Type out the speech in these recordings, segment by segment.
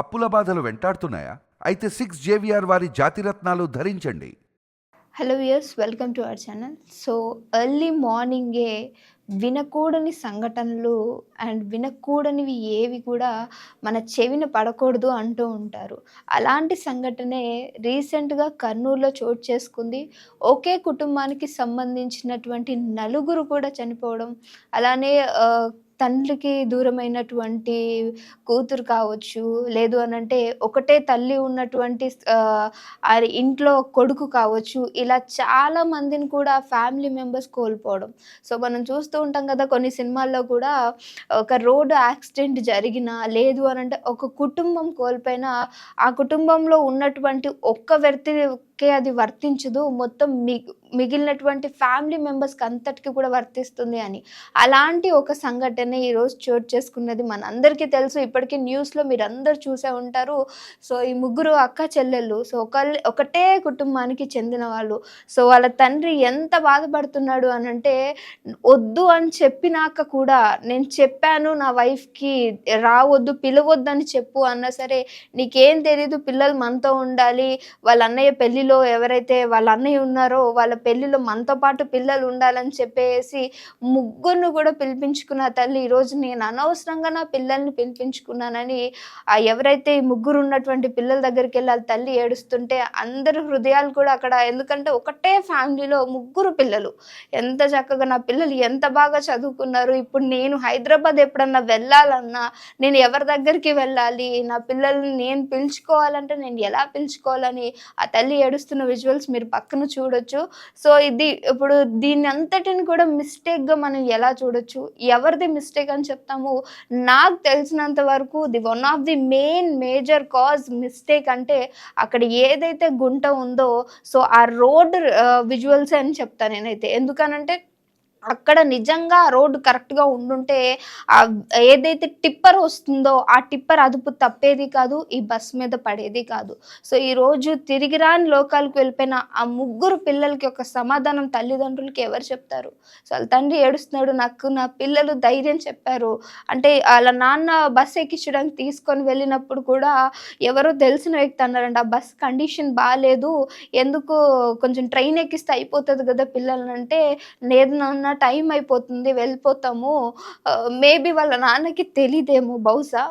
అప్పుల బాధలు వెంటాడుతున్నాయా? అయితే 6 జేవిఆర్ వారి జాతిరత్నాలు ధరించండి. Hello viewers, welcome to our channel. So early మార్నింగే వినకూడని సంఘటనలు అండ్ వినకూడనివి ఏవి కూడా మన చెవిన పడకూడదు అంటూ ఉంటారు. అలాంటి సంఘటనే రీసెంట్‌గా కర్నూలులో చోటు చేసుకుంది. ఒకే కుటుంబానికి సంబంధించినటువంటి నలుగురు కూడా చనిపోవడం, అలానే తండ్రికి దూరమైనటువంటి కూతురు కావచ్చు, లేదు అనంటే ఒకటే తల్లి ఉన్నటువంటి ఇంట్లో కొడుకు కావచ్చు, ఇలా చాలా మందిని కూడా ఫ్యామిలీ మెంబర్స్ కోల్పోవడం. సో మనం చూస్తూ ఉంటాం కదా, కొన్ని సినిమాల్లో కూడా ఒక రోడ్ యాక్సిడెంట్ జరిగినా, లేదు అనంటే ఒక కుటుంబం కోల్పోయినా, ఆ కుటుంబంలో ఉన్నటువంటి ఒక్క వ్యక్తికే అది వర్తించదు, మొత్తం మిగిలినటువంటి ఫ్యామిలీ మెంబర్స్‌కి అంతటికి కూడా వర్తిస్తుంది అని. అలాంటి ఒక సంఘటన ఈరోజు చోటు చేసుకున్నది మనందరికీ తెలుసు. ఇప్పటికీ న్యూస్‌లో మీరందరూ చూసే ఉంటారు. సో ఈ ముగ్గురు అక్క చెల్లెళ్ళు. సో ఒకటే కుటుంబానికి చెందిన వాళ్ళు. సో వాళ్ళ తండ్రి ఎంత బాధపడుతున్నాడు అనంటే, వద్దు అని చెప్పినాక కూడా, నేను చెప్పాను నా వైఫ్‌కి రావద్దు, పిలవద్దని చెప్పు అన్నా సరే, నీకేం తెలీదు, పిల్లలు మనతో ఉండాలి, వాళ్ళ అన్నయ్య పెళ్లిలో ఎవరైతే వాళ్ళ అన్నయ్య ఉన్నారో వాళ్ళ పెళ్లిలో మనతో పాటు పిల్లలు ఉండాలని చెప్పేసి ముగ్గురిని కూడా పిలిపించుకున్న తల్లి ఈరోజు నేను అనవసరంగా నా పిల్లల్ని పిలిపించుకున్నానని ఎవరైతే ఈ ముగ్గురు ఉన్నటువంటి పిల్లల దగ్గరికి వెళ్ళి వాళ్ళ తల్లి ఏడుస్తుంటే అందరి హృదయాలు కూడా అక్కడ, ఎందుకంటే ఒకటే ఫ్యామిలీలో ముగ్గురు పిల్లలు, ఎంత చక్కగా నా పిల్లలు ఎంత బాగా చదువుకున్నారు, ఇప్పుడు నేను హైదరాబాద్ ఎప్పుడన్నా వెళ్ళాలన్నా నేను ఎవరి దగ్గరికి వెళ్ళాలి, నా పిల్లల్ని నేను పిలుచుకోవాలంటే నేను ఎలా పిలుచుకోవాలని ఆ తల్లి ఏడుస్తున్న విజువల్స్ మీరు పక్కన చూడొచ్చు. సో ఇది ఇప్పుడు దీన్ని అంతటిని కూడా మిస్టేక్‌గా మనం ఎలా చూడొచ్చు? ఎవరిది మిస్టేక్ అని చెప్తాము? నాకు తెలిసినంత వరకు one of the major cause mistake అంటే అక్కడ ఏదైతే గుంట ఉందో, సో ఆ రోడ్ విజువల్సే అని చెప్తా నేనైతే. ఎందుకనంటే అక్కడ నిజంగా రోడ్డు కరెక్ట్‌గా ఉండుంటే ఏదైతే టిప్పర్ వస్తుందో ఆ టిప్పర్ అదుపు తప్పేది కాదు, ఈ బస్ మీద పడేది కాదు. సో ఈరోజు తిరిగి రాని లోకాలకు వెళ్ళిపోయిన ఆ ముగ్గురు పిల్లలకి ఒక సమాధానం తల్లిదండ్రులకి ఎవరు చెప్తారు? సో ఆళ్ళ తండ్రి ఏడుస్తున్నాడు, నాకు నా పిల్లలు ధైర్యం చెప్పారు అంటే, ఆళ్ళ నాన్న బస్ ఎక్కించడానికి తీసుకొని వెళ్ళినప్పుడు కూడా ఎవరో తెలిసిన వ్యక్తి అన్నారంట, ఆ బస్ కండిషన్ బాలేదు, ఎందుకు కొంచెం ట్రైన్ ఎక్కిస్తే అయిపోతది కదా పిల్లలనంటే, లేదు నాన్న టైం అయిపోతుంది వెళ్ళిపోతాము. మేబీ వాళ్ళ నాన్నకి తెలీదేమో బహుశా.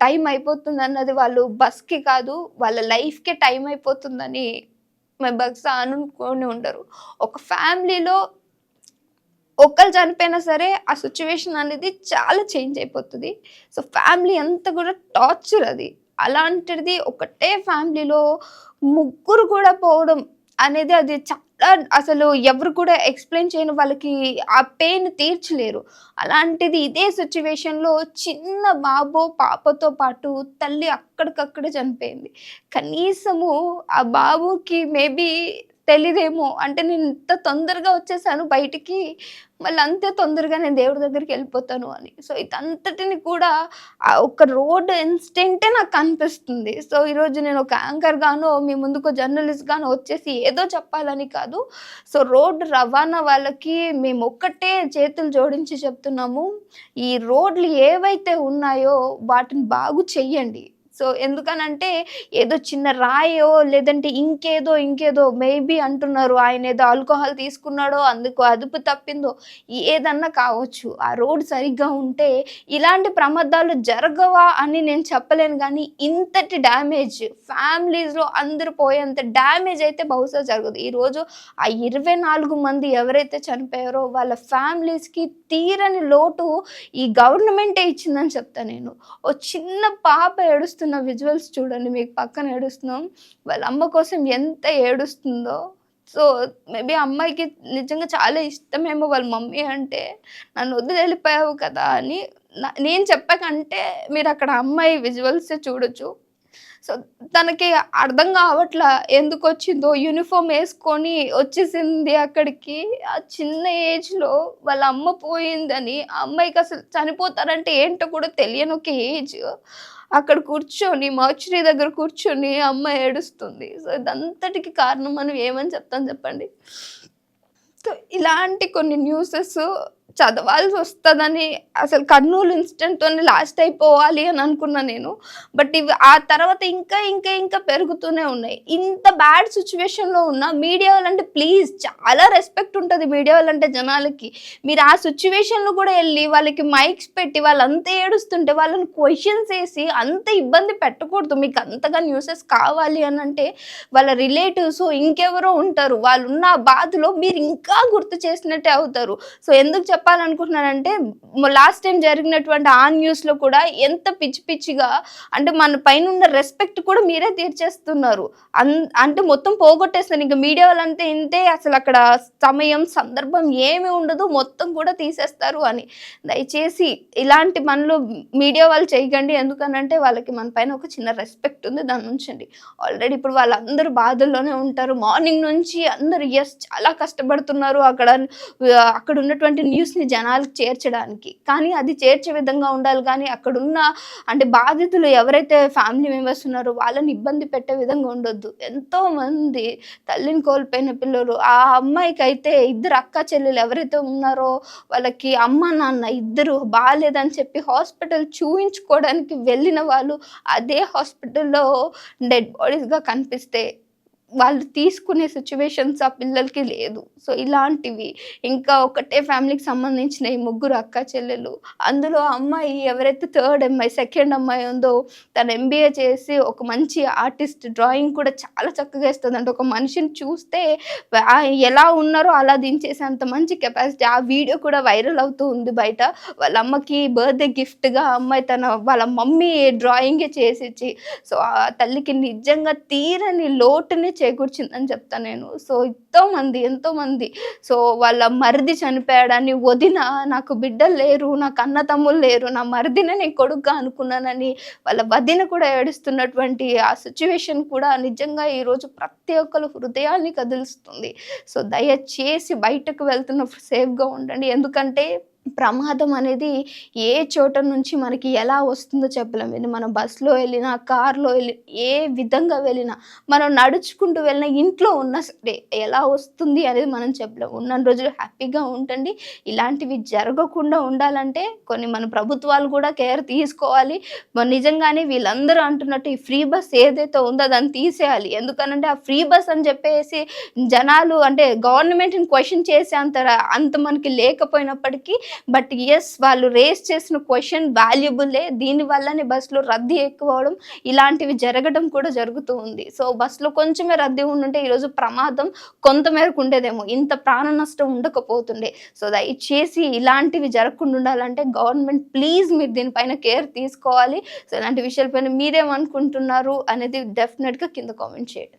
టైం అయిపోతుంది అన్నది వాళ్ళు బస్‌కి కాదు, వాళ్ళ లైఫ్‌కే టైం అయిపోతుందని బహుశా అనుకోని ఉండరు. ఒక ఫ్యామిలీలో ఒకళ్ళు చనిపోయినా సరే ఆ సిట్యుయేషన్ అనేది చాలా చేంజ్ అయిపోతది. సో ఫ్యామిలీ అంతా కూడా టార్చర్ అది. అలాంటిది ఒకటే ఫ్యామిలీలో ముగ్గురు కూడా పోవడం అనేది, అది చాలా అసలు ఎవరు కూడా ఎక్స్‌ప్లెయిన్ చేయని, వాళ్ళకి ఆ పెయిన్ తీర్చలేరు. అలాంటిది ఇదే సిట్యుయేషన్‌లో చిన్న బాబో, పాపతో పాటు తల్లి అక్కడికక్కడే చనిపోయింది. కనీసము ఆ బాబుకి మేబీ తెలీదేమో, అంటే నేను ఇంత తొందరగా వచ్చేసాను బయటికి, మళ్ళీ అంతే తొందరగా నేను దేవుడి దగ్గరికెళ్ళిపోతాను అని. సో ఇదంతటిని కూడా ఒక రోడ్ ఇన్సిడెంటే నాకు కనిపిస్తుంది. సో ఈరోజు నేను ఒక యాంకర్‌గానో, మీ ముందుకు జర్నలిస్ట్‌గానో వచ్చేసి ఏదో చెప్పాలని కాదు. సో రోడ్ రవాణా వాళ్ళకి మేము ఒక్కటే చేతులు జోడించి చెప్తున్నాము, ఈ రోడ్లు ఏవైతే ఉన్నాయో వాటిని బాగు చెయ్యండి. సో ఎందుకనంటే, ఏదో చిన్న రాయో లేదంటే ఇంకేదో మేబీ అంటున్నారు, ఆయన ఏదో ఆల్కహాల్ తీసుకున్నాడో అందుకు అదుపు తప్పిందో ఏదన్నా కావచ్చు. ఆ రోడ్ సరిగ్గా ఉంటే ఇలాంటి ప్రమాదాలు జరగవా అని నేను చెప్పలేను గానీ, ఇంతటి డ్యామేజ్ ఫ్యామిలీస్‌లో అందరూ పోయేంత డ్యామేజ్ అయితే బహుశా జరగదు. ఈరోజు ఆ 24 మంది ఎవరైతే చనిపోయారో వాళ్ళ ఫ్యామిలీస్‌కి తీరని లోటు ఈ గవర్నమెంటే ఇచ్చిందని చెప్తా నేను. ఓ చిన్న పాప ఏడుస్తున్న విజువల్స్ చూడండి, మీకు పక్కన ఏడుస్తున్నాం. వాళ్ళ అమ్మ కోసం ఎంత ఏడుస్తుందో. సో మేబీ అమ్మాయికి నిజంగా చాలా ఇష్టమేమో వాళ్ళ మమ్మీ అంటే, నన్ను వదిలి వెళ్ళిపోయావు కదా అని నేను చెప్పకంటే మీరు అక్కడ అమ్మాయి విజువల్సే చూడొచ్చు. సో తనకి అర్థం కావట్లా ఎందుకొచ్చిందో, యూనిఫామ్ వేసుకొని వచ్చేసింది అక్కడికి. ఆ చిన్న ఏజ్‌లో వాళ్ళ అమ్మ పోయిందని, ఆ అమ్మాయికి అసలు చనిపోతారంటే ఏంటో కూడా తెలియని ఒక ఏజ్. అక్కడ కూర్చొని మార్చురీ దగ్గర కూర్చొని అమ్మ ఏడుస్తుంది. సో ఇదంతటికి కారణం మనం ఏమని చెప్తాం చెప్పండి? సో ఇలాంటి కొన్ని న్యూసెస్ చదవాల్సి వస్తుందని అసలు కర్నూలు ఇన్సిడెంట్తోనే లాస్ట్ అయిపోవాలి అని అనుకున్నా నేను. బట్ ఇవి ఆ తర్వాత ఇంకా ఇంకా ఇంకా పెరుగుతూనే ఉన్నాయి. ఇంత బ్యాడ్ సిచ్యువేషన్లో ఉన్న మీడియా వాళ్ళంటే ప్లీజ్ చాలా రెస్పెక్ట్ ఉంటుంది మీడియా వాళ్ళంటే జనాలకి. మీరు ఆ సిచ్యువేషన్లో కూడా వెళ్ళి వాళ్ళకి మైక్స్ పెట్టి వాళ్ళంతా ఏడుస్తుంటే వాళ్ళని క్వశ్చన్స్ వేసి అంత ఇబ్బంది పెట్టకూడదు. మీకు అంతగా న్యూసెస్ కావాలి అని అంటే వాళ్ళ రిలేటివ్స్ ఇంకెవరో ఉంటారు, వాళ్ళు ఉన్న బాధలో మీరు ఇంకా గుర్తు చేసినట్టే అవుతారు. సో ఎందుకు చెప్పాలనుకుంటున్నానంటే లాస్ట్ టైం జరిగినటువంటి ఆ న్యూస్లో కూడా ఎంత పిచ్చి పిచ్చిగా అంటే మన పైన ఉన్న రెస్పెక్ట్ కూడా మీరే తీర్చేస్తున్నారు. అంటే మొత్తం పోగొట్టేస్తారు. ఇంకా మీడియా వాళ్ళంటే ఇంతే, అసలు అక్కడ సమయం సందర్భం ఏమి ఉండదు, మొత్తం కూడా తీసేస్తారు అని. దయచేసి ఇలాంటి పనులు మీడియా వాళ్ళు చేయకండి. ఎందుకనంటే వాళ్ళకి మన పైన ఒక చిన్న రెస్పెక్ట్ ఉంది, దాని ఉంచండి. ఆల్రెడీ ఇప్పుడు వాళ్ళందరూ బాధల్లోనే ఉంటారు. మార్నింగ్ నుంచి అందరూ చాలా కష్టపడుతున్నారు అక్కడ ఉన్నటువంటి న్యూస్ని జనాలకు చేర్చడానికి. కానీ అది చేర్చే విధంగా ఉండాలి, కానీ అక్కడున్న అంటే బాధితులు ఎవరైతే ఫ్యామిలీ మెంబర్స్ ఉన్నారో వాళ్ళని ఇబ్బంది పెట్టే విధంగా ఉండొద్దు. ఎంతో మంది తల్లిని కోల్పోయిన పిల్లలు, ఆ అమ్మాయికి అయితే 2 అక్క చెల్లెలు ఎవరైతే ఉన్నారో వాళ్ళకి అమ్మ నాన్న ఇద్దరు బాగాలేదని చెప్పి హాస్పిటల్ చూయించుకోవడానికి వెళ్ళిన వాళ్ళు అదే హాస్పిటల్లో డెడ్ బాడీస్గా కనిపిస్తే వాళ్ళు తీసుకునే సిచ్యువేషన్స్ ఆ పిల్లలకి లేదు. సో ఇలాంటివి ఇంకా ఒకటే ఫ్యామిలీకి సంబంధించిన ఈ 3 అక్క చెల్లెలు, అందులో అమ్మాయి ఎవరైతే థర్డ్ అమ్మాయి సెకండ్ అమ్మాయి ఉందో తను ఎంబీఏ చేసి ఒక మంచి ఆర్టిస్ట్, డ్రాయింగ్ కూడా చాలా చక్కగా వేస్తుంది. అంటే ఒక మనిషిని చూస్తే ఎలా ఉన్నారో అలా దించేసే అంత మంచి కెపాసిటీ. ఆ వీడియో కూడా వైరల్ అవుతూ ఉంది బయట. వాళ్ళ అమ్మకి బర్త్డే గిఫ్ట్గా అమ్మాయి వాళ్ళ మమ్మీ డ్రాయింగే చేసిచ్చి, సో ఆ తల్లికి నిజంగా తీరని లోటుని చేకూర్చిందని చెప్తా నేను. సో ఎంతోమంది సో వాళ్ళ మరిది చనిపోయాడని, వదిన నాకు బిడ్డలు లేరు, నాకు అన్న తమ్ముళ్ళు లేరు, నా మరిదినే నేను కొడుకుగా అనుకున్నానని వాళ్ళ వదిన కూడా ఏడుస్తున్నటువంటి ఆ సిచ్యువేషన్ కూడా నిజంగా ఈరోజు ప్రతి ఒక్కరు హృదయాన్ని కదిలిస్తుంది. సో దయచేసి బయటకు వెళ్తున్న సేఫ్గా ఉండండి. ఎందుకంటే ప్రమాదం అనేది ఏ చోట నుంచి మనకి ఎలా వస్తుందో చెప్పలేము. ఇది మనం బస్సులో వెళ్ళినా, కార్లో వెళ్ళి ఏ విధంగా వెళ్ళినా, మనం నడుచుకుంటూ వెళ్ళినా, ఇంట్లో ఉన్నా సరే ఎలా వస్తుంది అనేది మనం చెప్పలేము. ఉన్న రోజులు హ్యాపీగా ఉండండి. ఇలాంటివి జరగకుండా ఉండాలంటే కొన్ని మన ప్రభుత్వాలు కూడా కేర్ తీసుకోవాలి. నిజంగానే వీళ్ళందరూ అంటున్నట్టు ఈ ఫ్రీ బస్ ఏదైతే ఉందో దాన్ని తీసేయాలి. ఎందుకనంటే ఆ ఫ్రీ బస్ అని చెప్పేసి జనాలు అంటే గవర్నమెంట్ని క్వశ్చన్ చేసే అంత మనకి లేకపోయినప్పటికీ, బట్ ఎస్ వాళ్ళు రేస్ చేసిన క్వశ్చన్ వాల్యుబులే. దీనివల్లనే బస్సులో రద్దీ ఎక్కువ అవడం, ఇలాంటివి జరగడం కూడా జరుగుతూ ఉంది. సో బస్సులో కొంచెమే రద్దీ ఉండుంటే ఈరోజు ప్రమాదం కొంతమేరకు ఉండేదేమో, ఇంత ప్రాణ నష్టం ఉండకపోతుండే. సో దయచేసి ఇలాంటివి జరగకుండా ఉండాలంటే గవర్నమెంట్ ప్లీజ్ మీరు దీనిపైన కేర్ తీసుకోవాలి. సో ఇలాంటి విషయాలపైన మీరేమనుకుంటున్నారు అనేది డెఫినెట్గా కింద కామెంట్ చేయండి.